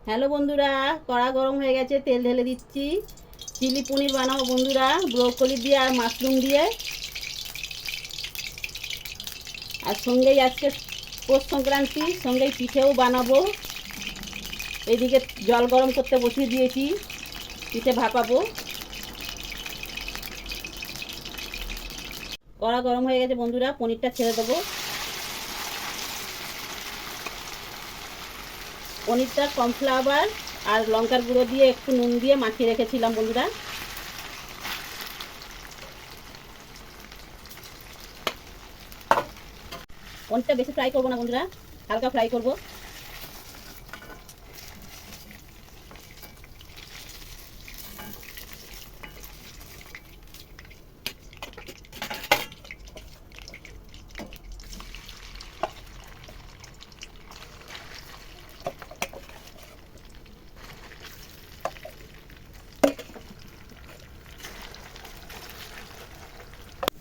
Hello বন্ধুরা, কড়া গরম হয়ে গেছে, তেল ঢেলে দিচ্ছি। চিলি পনির বানাবো বন্ধুরা, ব্রোকলি দিয়ে আর মাশরুম দিয়ে। আর সঙ্গেই আজকে পৌষ সংক্রান্তি, সঙ্গেই পিঠেও বানাবো। এইদিকে জল গরম করতে বসিয়ে দিয়েছি, পিঠে ভাপাবো। কড়া গরম হয়ে গেছে বন্ধুরা, পনিরটা ছেড়ে দেবো। পনিরটা কর্নফ্লাওয়ার আর লঙ্কার গুঁড়ো দিয়ে একটু নুন দিয়ে মাখিয়ে রেখেছিলাম বন্ধুরা। পনিরটা বেশি ফ্রাই করবো না বন্ধুরা, হালকা ফ্রাই করবো।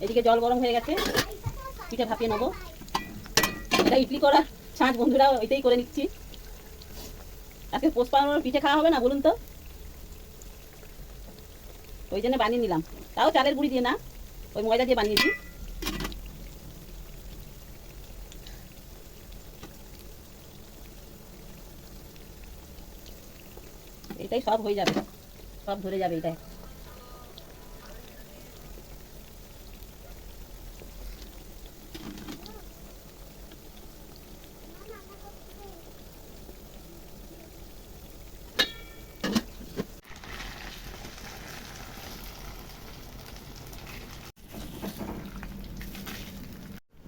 এদিকে জল গরম হয়ে গেছে, পিঠে ভাপিয়ে নেবো। এটা ইডলি করা ছাঁচ বন্ধুরা, ওইটাই করে নিচ্ছি। আজকে পোষ পালনের পিঠে খাওয়া হবে না বলুন তো, ওই জন্য বানিয়ে নিলাম। তাও চালের গুঁড়ি দিয়ে না, ওই ময়দা দিয়ে বানিয়েছি। এটাই সব হয়ে যাবে, সব ধরে যাবে এটাই।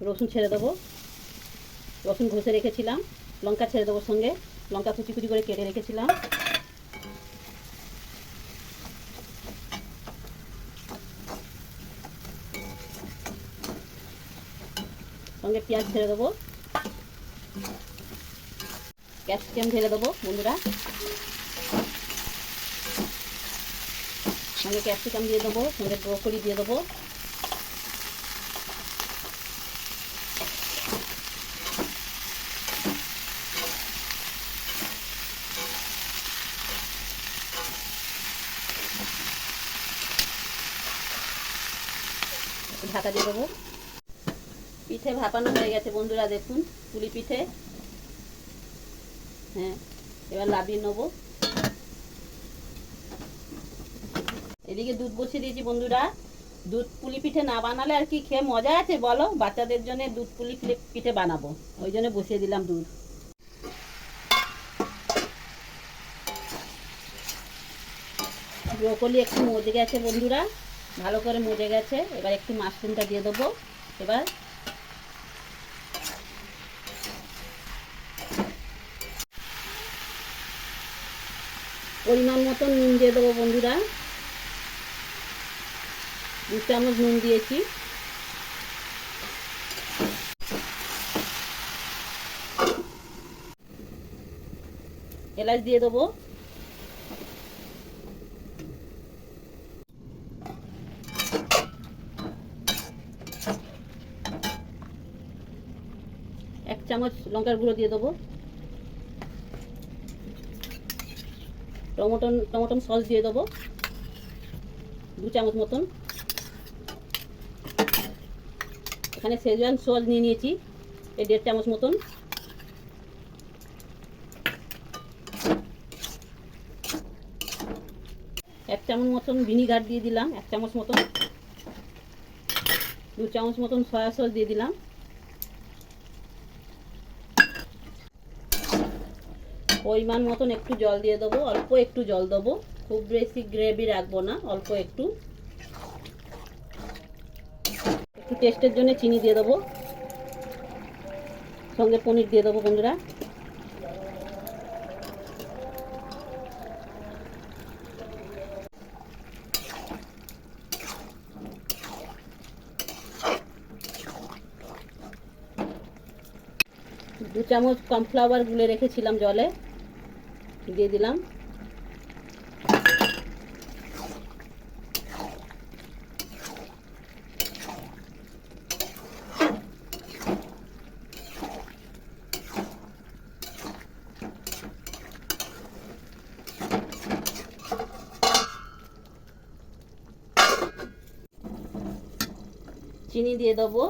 রসুন ছেড়ে দেবো, রসুন ঘষে রেখেছিলাম। লঙ্কা ছেড়ে দেবো সঙ্গে, লঙ্কা কুচি কুচি করে কেটে রেখেছিলাম। সঙ্গে পেঁয়াজ ছেড়ে দেবো, ক্যাপসিকাম ঢেলে দেবো বন্ধুরা। সঙ্গে ক্যাপসিকাম দিয়ে দেবো, সঙ্গে ব্রোকলি দিয়ে দেবো। ঢাকা দিয়ে দেবো। পিঠে ভাপানো হয়ে গেছে বন্ধুরা, দেখুন পুলি পিঠে। হ্যাঁ, এবার লাবিয়ে নেবো। এদিকে দুধ বসিয়ে দিয়েছি বন্ধুরা। দুধ পুলি পিঠে না বানালে আর কি খেয়ে মজা আছে বলো? বাচ্চাদের জন্য দুধ পুলি পিঠে বানাবো, ওই জন্য বসিয়ে দিলাম দুধ। ব্রোকলি একটু মজে গেছে বন্ধুরা, ভালো করে মজে গেছে। এবার একটু মাশরুমটা দিয়ে দেবো। এবার পরিমাণ মতন নুন দিয়ে দেবো বন্ধুরা, 2 চামচ নুন দিয়েছি। এলাচ দিয়ে দেবো। এক চামচ লঙ্কার গুঁড়ো দিয়ে দেবো। টমেটো সস দিয়ে দেবো 2 চামচ মতন। এখানে শেজওয়ান সস নিয়ে নিয়েছি, এই 1.5 চামচ মতন। এক চামচ মতন ভিনিগার দিয়ে দিলাম, 1 চামচ মতন। 2 চামচ মতন সয়া সস দিয়ে দিলাম। পরিমাণ মতন একটু জল দিয়ে দেবো, অল্প একটু জল দেবো, খুব বেশি গ্রেভি রাখবো না, অল্প একটু। একটু টেস্টের জন্য চিনি দিয়ে দেবো। সঙ্গে পনির দিয়ে দেবো বন্ধুরা। 2 চামচ কর্নফ্লাওয়ার গুলে রেখেছিলাম জলে, দিয়ে দিলাম। চিনি দিয়ে দেবো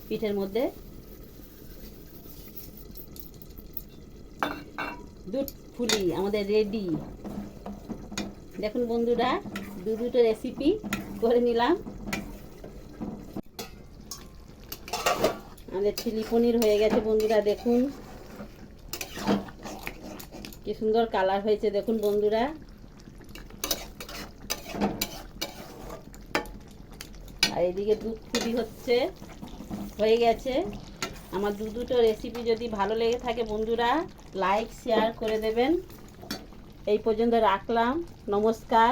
পিঠের মধ্যে। দুধ পুলি আমাদের রেডি। দেখুন বন্ধুরা, দুটো রেসিপি করে নিলাম। আমাদের চিলি পনির হয়ে গেছে বন্ধুরা, দেখুন কি সুন্দর কালার হয়েছে দেখুন বন্ধুরা। আর এদিকে দুধ পুলি হচ্ছে, হয়ে গেছে। আমার দুটো রেসিপি যদি ভালো লেগে থাকে বন্ধুরা, লাইক শেয়ার করে দেবেন। এই পর্যন্ত রাখলাম, নমস্কার।